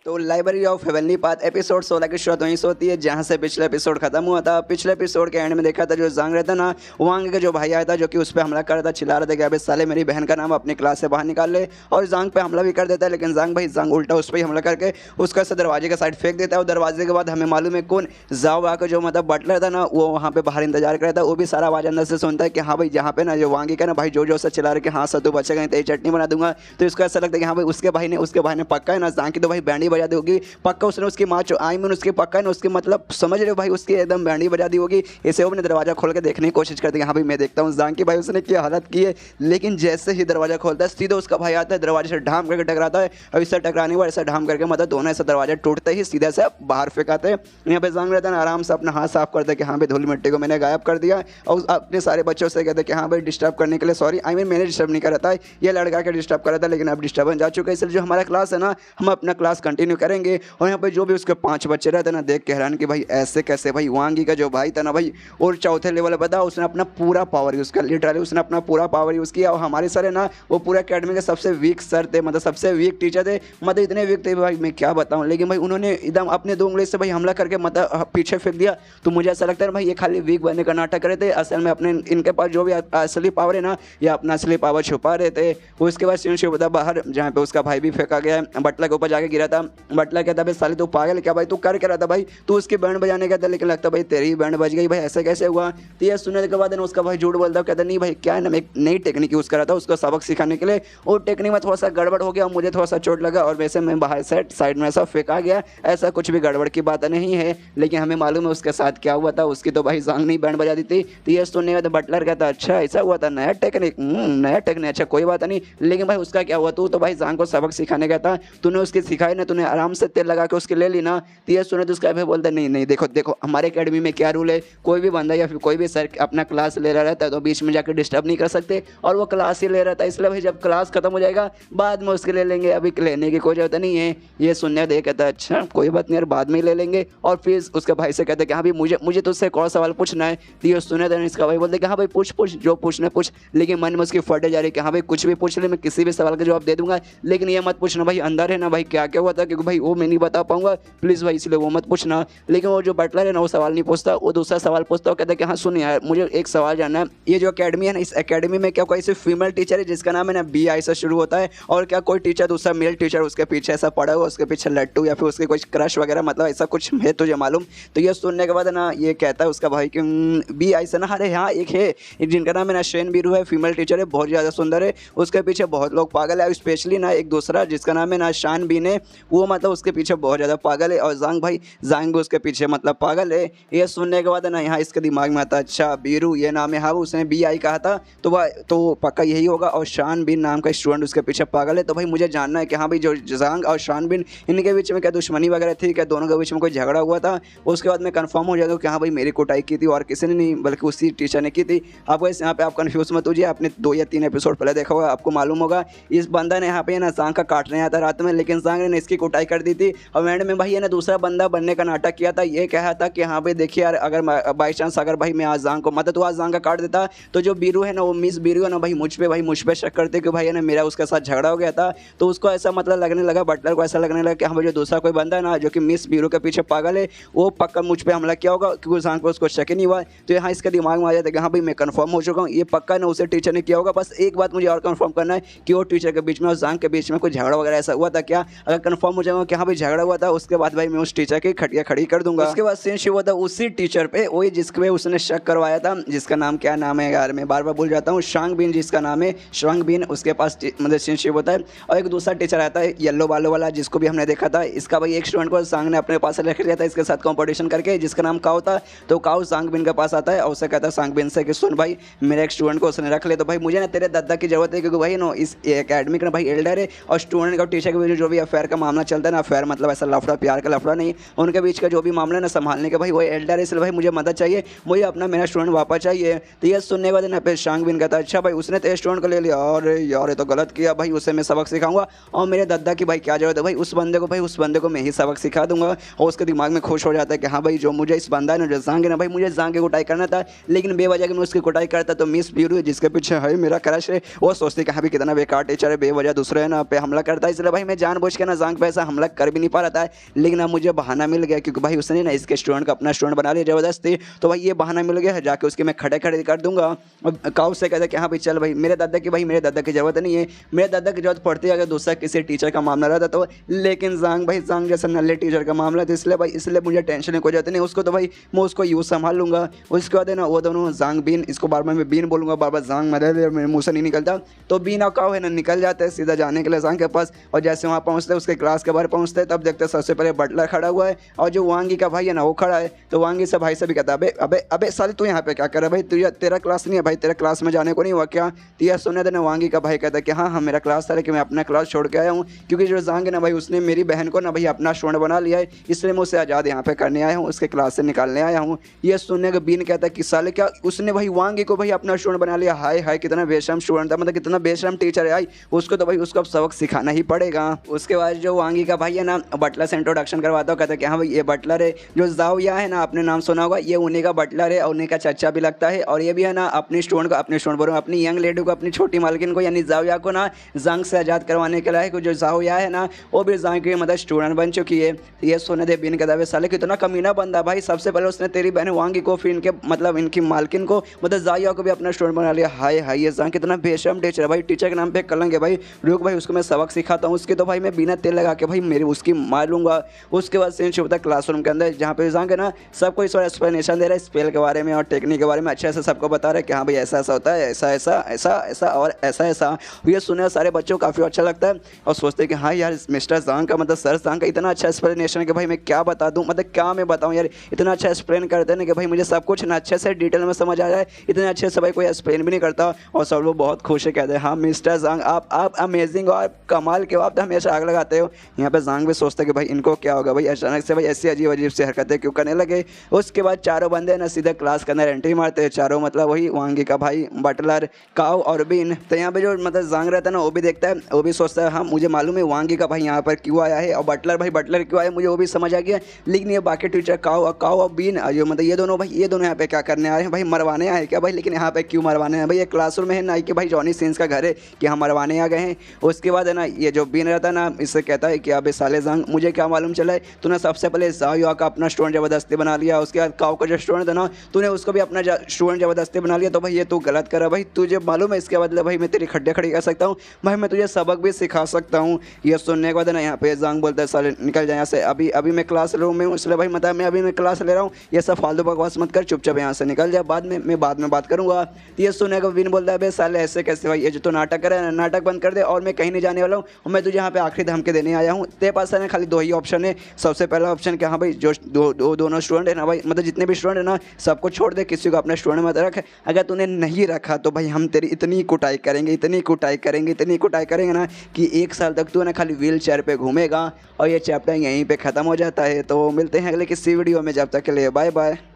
तो library of heavenly path episode 16 की शुरुआत वहीं से होती है जहां से पिछले एपिसोड खत्म हुआ था। पिछले एपिसोड के एंड में देखा था जो जांग रहता ना, वांग का जो भाई आया था जो कि उस पर हमला कर रहा था, चिल्ला रहा था कि अबे साले मेरी बहन का नाम अपनी क्लास से बाहर निकाल ले, और जांग पे हमला भी कर देता है। लेकिन जांग उल्टा उस पर ही हमला करके उसका से दरवाजे का साइड फेंक देता है। और दरवाजे के बाद हमें मालूम है कौन जाओ का जो मतलब बटलर था ना, वो वहाँ पे बाहर इंतजार कर रहा था। वो भी सारा आवाज अंदर से सुनता है कि हाँ भाई जहाँ पे ना जो वांगी का ना भाई जो से चिल्ला रहे कि हाँ सर तू बचेगा, तेरी चटनी बना दूंगा। तो इसको ऐसा लगता है कि हाँ भाई उसके भाई ने पक्का है ना जांग की तो भाई बैंडी बजा दी होगी, पक्का उसने उसकी माँ आई मीन उसके पक्का है उसके मतलब समझ रहे हो भाई उसकी एकदम बैंडी बजा दी होगी। इसे वो अपने दरवाजा खोल के देखने की कोशिश करते हैं, हाँ भाई मैं देखता हूँ जांग की भाई उसने क्या हालत की है। लेकिन जैसे ही दरवाजा खोलता है सीधा उसका भाई आता है, दरवाजे से ढाम करके टकराता है। अब इससे टकराने के बाद ऐसा ढाम करके मतलब दोनों ऐसा दरवाजा टूटते ही सीधा से बाहर फेंकाते हैं। यहाँ पे जांग रहता है आराम से अपना हाथ साफ करता है कि हाँ भाई धूल मिट्टी को मैंने गायब कर दिया, और अपने सारे बच्चों से कहते हैं कि हाँ भाई डिस्टर्ब करने के लिए सॉरी, आई मीन मैंने डिस्टर्ब नहीं करा था, ये लड़का के डिस्टर्ब करा था, लेकिन अब डिस्टर्बेंस जा चुका है, इसलिए जो हमारा क्लास है ना हम अपना क्लास कंटिन्यू करेंगे। और यहाँ पे जो भी उसके 5 बच्चे रहते ना देख के हैरान कि भाई ऐसे कैसे भाई वांगी का जो भाई था ना भाई और चौथे लेवल पर था, उसने अपना पूरा पावर यूज़ किया, लिटरली उसने अपना पूरा पावर यूज़ किया। और हमारे सर है ना वो पूरा अकेडमी के सबसे वीक सर थे, मतलब सबसे वीक टीचर थे, मतलब इतने वीक थे भाई मैं क्या बताऊँ। लेकिन भाई उन्होंने एकदम अपने 2 उंगली से भाई हमला करके मतलब पीछे फेंक दिया। तो मुझे ऐसा लगता है भाई ये खाली वीक बनने का नाटक कर रहे थे, असल में अपने इनके पास जो भी असली पावर है ना ये अपना असली पावर छुपा रहे थे। उसके बाद सीन शुरू था बाहर जहाँ पे उसका भाई भी फेंका गया, बटला के ऊपर जाके गिरा था। बटला कहता भाई साले तू पागल क्या भाई, तू कर क्या रहा था भाई, तू उसकी बैंड बजाने का था, लेकिन लगता भाई तेरी बैंड बज गई भाई, ऐसे कैसे हुआ। तो ये सुनने के बाद ना उसका भाई झूठ बोलता, कहता नहीं भाई क्या है ना एक नई टेक्निक यूज़ करा था उसको सबक सिखाने के लिए, और टेक्निक में थोड़ा सा गड़बड़ हो गया, मुझे थोड़ा सा चोट लगा और वैसे मैं बाहर से साइड में ऐसा फेंका गया, ऐसा कुछ भी गड़बड़ की बात नहीं है। लेकिन हमें मालूम है उसके साथ क्या हुआ था, उसकी तो भाई जांग नहीं बैंड बजा दी थी। तो ये सुनने में तो बटलर कहता अच्छा ऐसा हुआ था, नया टेक्निक अच्छा कोई बात नहीं। लेकिन भाई उसका क्या हुआ, तू तो भाई जांग को सबक सिखाने गया था, तूने उसकी सिखाई ना, तूने आराम से तेल लगा के उसके ले ली ना। तो ये सुने तो उसका भाई बोलता नहीं देखो हमारे अकेडमी में क्या रूल है, कोई भी बंदा या फिर कोई भी सर अपना क्लास ले रहा रहता है तो बीच में जाकर डिस्टर्ब नहीं कर सकते, और वो क्लास ही ले रहा था, इसलिए भाई जब क्लास खत्म हो जाएगा बाद में उसके ले लेंगे, अभी लेने की कोई जरूरत नहीं है। ये सुनने दे कहता है अच्छा कोई बात नहीं यार बाद में ले लेंगे। और फिर उसके भाई से कहते हैं कि हाँ भाई मुझे तुझसे एक और सवाल पूछना है। तो ये सुने देना इसका भाई बोलते कि हाँ भाई पूछ जो पूछना पूछ। लेकिन मन में उसकी फटे जा रही कि हाँ भाई कुछ भी पूछ ले, मैं किसी भी सवाल का जवाब दे दूंगा, लेकिन ये मत पूछना भाई अंदर है ना भाई क्या क्या हुआ था, क्योंकि भाई वो मैं नहीं बता पाऊंगा प्लीज़ भाई, इसलिए वो मत पूछना। लेकिन वो जो बटलर है ना वो सवाल नहीं पूछता, वो दूसरा सवाल पूछता, वो कहता है कि हाँ सुन यार मुझे एक सवाल जानना है, ये जो अकेडमी है ना इस अकेडमी में क्या कोई सिर्फ फीमेल टीचर है जिसका नाम है ना BI से शुरू होता है, और क्या कोई टीचर दूसरा मेल टीचर उसके पीछे ऐसा पड़ा हुआ, उसके पीछे लट्टू या फिर उसके कुछ क्रश वगैरह मतलब ऐसा कुछ है तुझे मालूम। तो ये सुनने के बाद ना ये कहता है उसका भाई कि BI से ना अरे हाँ एक है जिनका नाम है ना शेन बीरू है, फीमेल टीचर है, बहुत ज़्यादा सुंदर है, उसके पीछे बहुत लोग पागल है, स्पेशली ना एक दूसरा जिसका नाम है ना शान बीन है, वो मतलब उसके पीछे बहुत ज़्यादा पागल है, और जांग भी उसके पीछे मतलब पागल है। ये सुनने के बाद ना यहाँ इसके दिमाग में आता अच्छा बीरू ये नाम है, हाँ उसने BI कहा था तो वह तो पक्का यही होगा, और शान बिन नाम का स्टूडेंट उसके पीछे पागल है। तो भाई मुझे जानना है कि हाँ भाई जो जांग और शान बिन इनके बीच में क्या दुश्मनी वगैरह थी, क्या दोनों के बीच में कोई झगड़ा हुआ था। उसके बाद मैं कंफर्म हो जाएगा कि हाँ भाई मेरी कुटाई की थी और किसी ने नहीं बल्कि उसी टीचर ने की थी। आप वैसे यहाँ पे आप कन्फ्यूज मत होइए, आपने 2 या 3 एपिसोड पहले देखा होगा, आपको मालूम होगा इस बंदा ने यहाँ पे ना जांग का काटने आया था रात में, लेकिन जांग ने इसकी कुटाई कर दी थी, और एंड में भाई ने दूसरा बंदा बनने का नाटक किया था। ये कहा था कि हाँ भाई देखिए यार अगर बाई चांस अगर भाई मैं आज जांग को मतलब तो आज जांग का काट देता तो जो बीरू है ना वो मिस बीरू है ना भाई मुझ पे शक करते कि भाई है ना मेरा उसके साथ झगड़ा हो गया था। तो उसको ऐसा मतलब लगने लगा, बटलर को ऐसा लगने लगा कि हाँ भाई जो दूसरा कोई बंदा है ना जो कि मिस बीरू के पीछे पागल है वो पक्का मुझ पर हमला किया होगा, क्योंकि जांग को उसको शक ही नहीं हुआ। तो यहाँ इसके दिमाग में आ जाता है कि हाँ भाई मैं कंफर्म हो चुका हूँ ये पक्का ना उसे टीचर ने किया होगा। बस एक बात मुझे और कंफर्म करना है कि वो टीचर के बीच में और जांग के बीच में कोई झगड़ा वगैरह ऐसा हुआ था क्या। अगर कंफर्म हो जाएगा कि हाँ भाई झगड़ा हुआ था उसके बाद भाई मैं उस टीचर की खटिया खड़ी कर दूंगा। उसके बाद सीन शुरू हुआ था उसी टीचर पे, वही जिसके पे उसने शक करवाया था, जिसका नाम क्या नाम है यार मैं बार बार भूल जाता हूँ, शांग बिन जिसका नाम है शांग बिन, उसके पास मतलब सीन शुरू होता है। और एक दूसरा टीचर आता है येलो बालों वाला जिसको भी हमने देखा था, इसका भाई एक स्टूडेंट को जांग ने अपने पास रख लिया था इसके साथ कॉम्पिटिशन करके, जिसका नाम काओ था। तो काओ जांग बिन के पास आता है और उसे कहता है जांग बिन से कि सुन भाई मेरे एक स्टूडेंट को उसने रख ले, तो भाई मुझे ना तेरे दादा की जरूरत है, क्योंकि भाई नो इस एकेडमी का भाई एल्डर है, और स्टूडेंट और टीचर के बीच जो भी अफेयर का मामला चलता है ना, अफेयर मतलब ऐसा लफड़ा प्यार का लफड़ा नहीं, उनके बीच का जो भी मामला ना संभालने के भाई वो एल्डर है, इसलिए भाई मुझे मदद चाहिए, मुझे अपना मेरा स्टूडेंट वापस चाहिए। तो ये सुनने के बाद ना फिर शांग बिन कहता है अच्छा भाई उसने तेरे स्टूडेंट को ले लिया, और यार ये तो गलत किया भाई, उसे मैं सबक सिखाऊंगा, और मेरे दादा की भाई क्या जरूरत है भाई उस बंदे को मैं ही सबक सिखा दूंगा। और उसके दिमाग में खुश हो जाता है कि हाँ भाई जो मुझे इस बंदा है ना जो जांग है ना भाई मुझे जांग की कुटाई करना था, लेकिन बेवजह मैं उसकी कुटाई करता तो मिस ब्यूरो जिसके पीछे है मेरा क्रश है वो सोचती कि हाँ भी कितना बेकार टीचर है, बेवजह दूसरे है ना पे हमला करता है, इसलिए भाई मैं जानबूझ के ना जांग पे से हमला कर भी नहीं पा रहा था, लेकिन अब मुझे बहाना मिल गया क्योंकि भाई उसने ना इसके स्टूडेंट को अपना स्टूडेंट बना लिया ज़बरदस्ती। तो भाई ये बहाना मिल गया है, जाके उसके मैं खड़े खड़े कर दूंगा। और काउ से कहता है कि हाँ भाई चल भाई मेरे दादा की ज़रूरत नहीं है, मेरे दादा की ज़रूरत पड़ती है अगर दूसरा किसी टीचर का मामला रहता तो, लेकिन जांग जैसा नल्ले टीचर का मामला तो इसलिए मुझे टेंशन की कोई जरूरत नहीं, उसको तो भाई मैं उसको यूज़ संभाल लूँगा। उसके बाद है ना वो दोनों जांग बीन, इसको बार बार मैं बीन बोलूँगा, बार बार जांग मेरे मुँह से नहीं निकलता, तो बीन और काउ है ना निकल जाते हैं सीधा जाने के लिए जांग के पास। और जैसे वहाँ पहुँचते उसके क्लास के बाहर पहुँचते तब देखते हैं सबसे पहले बटलर खड़ा हुआ है और जो वांगी का भाई है ना वो खड़ा है। तो वांगी से भाई से भी कहता है अबे अबे अबे साले तू यहाँ पे क्या कर रहा है भाई, तेरा क्लास नहीं है भाई, तेरा क्लास में जाने को नहीं हुआ क्या? तो यह सुने देना वांगी का भाई कहता है कि हाँ मेरा क्लास था लेकिन मैं अपना क्लास छोड़ के आया हूँ, क्योंकि जो जांग है ना भाई उसने मेरी बहन को ना भाई अपना स्टूडेंट बना लिया है, इसलिए मैं उसे आज़ाद यहाँ पे करने आया हूँ, उसके क्लास से निकालने आया हूँ। ये सुनने का बीन कहता है कि साले क्या उसने भाई वांगी को भाई अपना स्टूडेंट बना लिया, हाय हाय कितना बेशरम स्टूडेंट था, मतलब कितना बेशरम टीचर है भाई, उसको तो भाई उसको अब सबक सिखाना ही पड़ेगा। उसके बाद जो वांगी का भाई है ना बटलर से इंट्रोडक्शन करवाता हो, कहता है कि हाँ भाई ये बटलर है, जो जाओया है ना आपने नाम सुना होगा, ये उन्हीं का बटलर है और उन्हीं का चचा भी लगता है। और ये भी है ना अपनी स्टूडेंट बोलो अपनी यंग लेडी को, अपनी छोटी मालकिन को यानी जाओया को ना जंग से आज़ाद करवाने के लिए जो जाओया है ना वो भी जंग की मतलब स्टूडेंट बन चुकी है। ये सोने दे बिन कदावे साले कितना कमीना बंदा भाई, सबसे पहले उसने तेरी बहन वांगी को फिर इनके मतलब इनकी मालकिन को मतलब जाओया को भी अपना स्टूडेंट बना लिया। हाय हाय ये जंग कितना बेशरम टीचर है भाई, टीचर के नाम पे कलंक है भाई, रुक भाई उसको मैं सबक सिखाता हूँ, उसके तो भाई मैं बिना तेल लगा के भाई मेरी उसकी मार लूँगा। उसके बाद सीन होता है क्लासरूम के अंदर जहाँ पे जंग है ना सबको इस बार एक्सप्लेनेशन दे रहा है स्पेल के बारे में और टेक्निक के बारे में, अच्छे से सबको बता रहा है कि हाँ भाई ऐसा ऐसा होता है, ऐसा ऐसा ऐसा ऐसा और ऐसा ऐसा। ये सुने सारे बच्चों को काफ़ी अच्छा लगता है और सोचते हैं कि हाँ यार मिस्टर जांग का मतलब सर जांग का इतना अच्छा एक्सप्लेनेशन है कि भाई मैं क्या बता दूँ, मतलब क्या मैं बताऊँ यार, इतना अच्छा एक्सप्लेन करते हैं ना कि भाई मुझे सब कुछ ना अच्छे से डिटेल में समझ आ जाए, इतने अच्छे से भाई कोई एक्सप्लेन भी नहीं करता। और सब लोग बहुत खुश है, कहते हैं हाँ मिस्टर जांग आप अमेजिंग और कमाल के हो, आप तो हमेशा आग लगाते हो। यहाँ पे जांग भी सोचते हैं कि भाई इनको क्या होगा भाई, अचानक से भाई ऐसी अजीब अजीब से हरकतें क्यों करने लगे। उसके बाद चारों बंदे ना सीधे क्लास के अंदर एंट्री मारते हैं, चारों मतलब वही वांगी का भाई, बटलर, काउ और बीन। तो यहाँ पे जो मतलब जांग रहता है ना वो भी देखता है, वो भी सोचता है हाँ मुझे मालूम है वांगी का भाई यहाँ पर क्यों आया है और बटलर क्यों आया मुझे वो भी समझ आ गया, लेकिन ये बाकी टीचर काउ और बीन जो मतलब ये दोनों यहाँ पे क्या करने आए हैं भाई, मरवाने आए क्या भाई, लेकिन यहाँ पे क्यों मरवाने हैं भाई, ये क्लासरूम में है ना कि भाई जॉनी सीन्स का घर है कि हम मरवाने आ गए हैं। उसके बाद है ना ये जो बीन रहता है ना इससे कहता है कि अबे साले जांग मुझे क्या मालूम चला है, तूने सबसे पहले जाओया का अपना स्टूडेंट ज़बरदस्ती बना लिया, उसके बाद काउ का जो स्टूडेंट था ना तूने उसको भी अपना स्टूडेंट ज़बरदस्ती बना लिया, तो भाई ये तू गलत कर रहा भाई, तुझे मालूम है इसके बदले भाई मैं तेरी खड्डे खड़ी कर सकता हूँ भाई, मैं तुझे सबक भी सिखा सकता हूँ। ये सुनने के बाद ना यहाँ पे जांग बोलता है साले निकल जाए यहाँ से, अभी मैं क्लास रूम में हूँ इसलिए भाई मतलब मैं अभी मैं क्लास ले रहा हूँ, ये सब फालतू बकवास मत कर, चुपचाप यहाँ से निकल जाए, बाद में बात करूँगा। ये सुनने का विन बोलता है भाई साले ऐसे कैसे भाई, ये जो तो नाटक करे ना नाटक बंद कर दे और मैं कहीं नहीं जाने वाला हूँ और मैं तुझे यहाँ पे आखिरी धमकी देने आया हूँ। तेरे पास है ना खाली दो ही ऑप्शन है, सबसे पहला ऑप्शन क्या हाँ भाई जो दोनों स्टूडेंट है ना भाई मतलब जितने भी स्टूडेंट है ना सबको छोड़ दे, किसी को अपना स्टूडेंट मत रख, अगर तूने नहीं रखा तो भाई हम तेरी इतनी कुटाई करेंगे ना कि 1 साल तक तू ना खाली व्हील चेयर पे घूमेगा। और ये चैप्टर यहीं पे ख़त्म हो जाता है। तो मिलते हैं अगले किसी वीडियो में, जब तक के लिए बाय बाय।